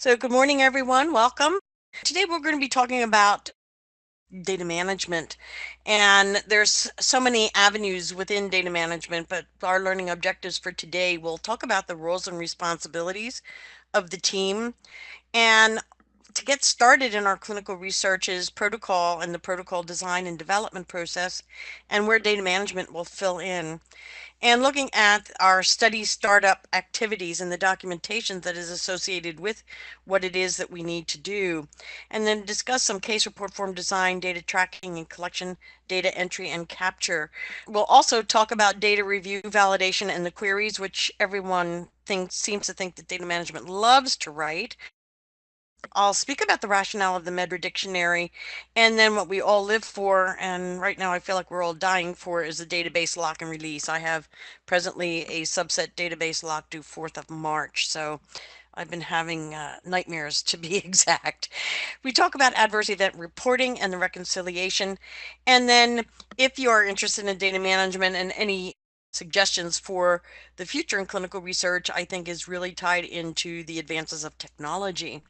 So good morning, everyone. Welcome. Today we're going to be talking about data management. And there's so many avenues within data management, but our learning objectives for today will talk about the roles and responsibilities of the team. And to get started in our clinical research is protocol and the protocol design and development process, and where data management will fill in, and looking at our study startup activities and the documentation that is associated with what it is that we need to do, and then discuss some case report form design, data tracking and collection, data entry and capture. We'll also talk about data review, validation, and the queries, which everyone seems to think that data management loves to write. I'll speak about the rationale of the Medra dictionary, and then what we all live for, and right now I feel like we're all dying for, is the database lock and release. I have presently a subset database lock due 4th of March, so I've been having nightmares, to be exact. We talk about adverse event reporting and the reconciliation, and then if you are interested in data management and any suggestions for the future in clinical research, I think is really tied into the advances of technology.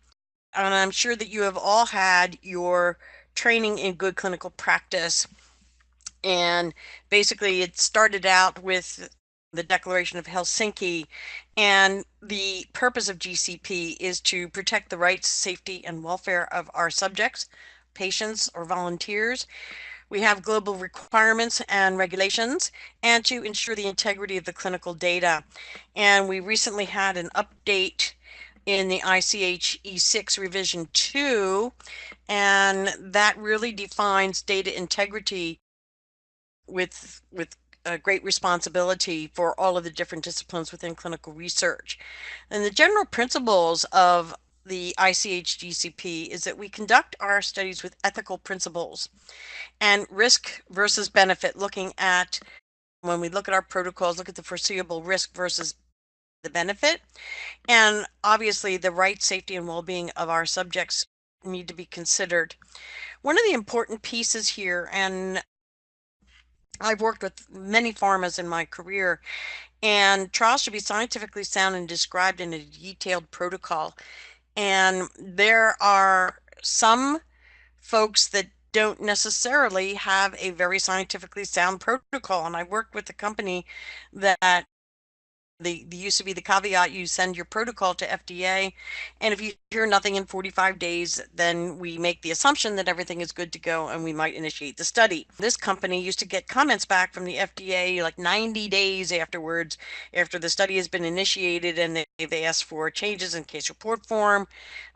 And I'm sure that you have all had your training in good clinical practice. And basically, it started out with the Declaration of Helsinki. And the purpose of GCP is to protect the rights, safety, and welfare of our subjects, patients, or volunteers. We have global requirements and regulations, and to ensure the integrity of the clinical data. And we recently had an update in the ICH E6 revision 2, and that really defines data integrity with a great responsibility for all of the different disciplines within clinical research. And the general principles of the ICH GCP is that we conduct our studies with ethical principles and risk versus benefit, looking at, when we look at our protocols, look at the foreseeable risk versus the benefit. And obviously, the right, safety, and well-being of our subjects need to be considered. One of the important pieces here, and I've worked with many pharmas in my career, and trials should be scientifically sound and described in a detailed protocol. And there are some folks that don't necessarily have a very scientifically sound protocol. And I worked with a company that the used to be the caveat: you send your protocol to FDA, and if you hear nothing in 45 days, then we make the assumption that everything is good to go and we might initiate the study. This company used to get comments back from the FDA like 90 days afterwards, after the study has been initiated, and they asked for changes in case report form.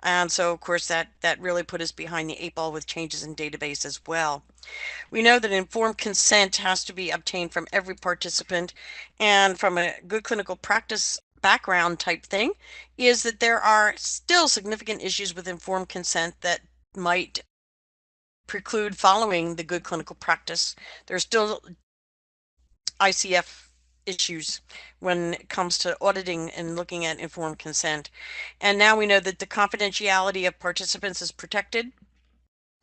And so, of course, that really put us behind the 8 ball with changes in database as well. We know that informed consent has to be obtained from every participant, and from a good clinical practice background type thing, is that there are still significant issues with informed consent that might preclude following the good clinical practice. There's still ICF issues when it comes to auditing and looking at informed consent. And now we know that the confidentiality of participants is protected.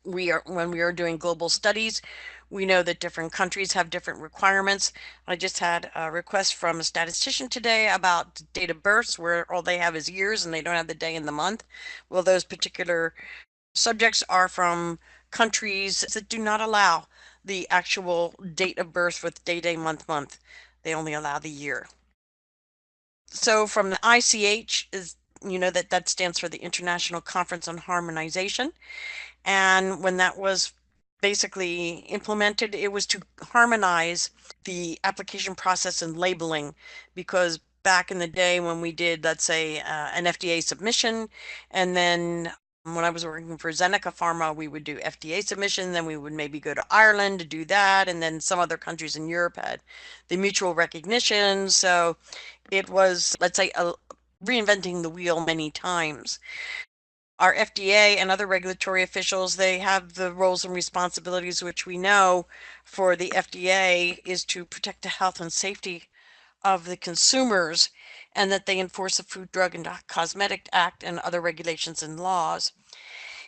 When we are doing global studies, we know that different countries have different requirements. I just had a request from a statistician today about date of births, where all they have is years and they don't have the day and the month. Well, those particular subjects are from countries that do not allow the actual date of birth with day, month. They only allow the year. So from the ICH is, that stands for the International Conference on Harmonization. And when that was basically implemented, it was to harmonize the application process and labeling, because back in the day when we did, let's say, an FDA submission, and then when I was working for Zeneca Pharma, we would do FDA submission, then we would maybe go to Ireland to do that, and then some other countries in Europe had the mutual recognition. So it was, let's say, reinventing the wheel many times. Our FDA and other regulatory officials, they have the roles and responsibilities, which we know for the FDA is to protect the health and safety of the consumers, and that they enforce the Food, Drug, and Cosmetic Act and other regulations and laws.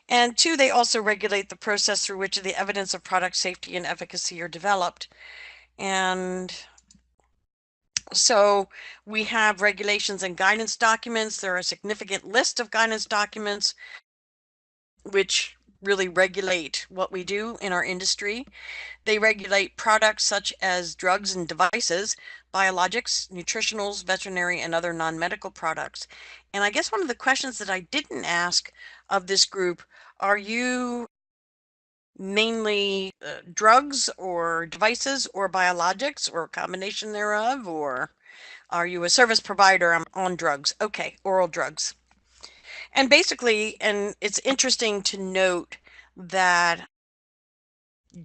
And two, they also regulate the process through which the evidence of product safety and efficacy are developed. And So we have regulations and guidance documents. There are a significant list of guidance documents which really regulate what we do in our industry. They regulate products such as drugs and devices, biologics, nutritionals, veterinary, and other non-medical products. And I guess one of the questions that I didn't ask of this group, are you mainly drugs or devices or biologics or a combination thereof, or are you a service provider on drugs? Okay, oral drugs. And basically, and it's interesting to note that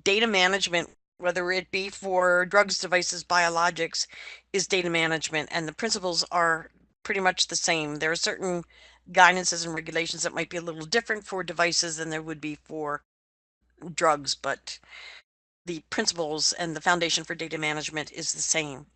data management, whether it be for drugs, devices, biologics, is data management, and the principles are pretty much the same. There are certain guidances and regulations that might be a little different for devices than there would be for drugs, but the principles and the foundation for data management is the same.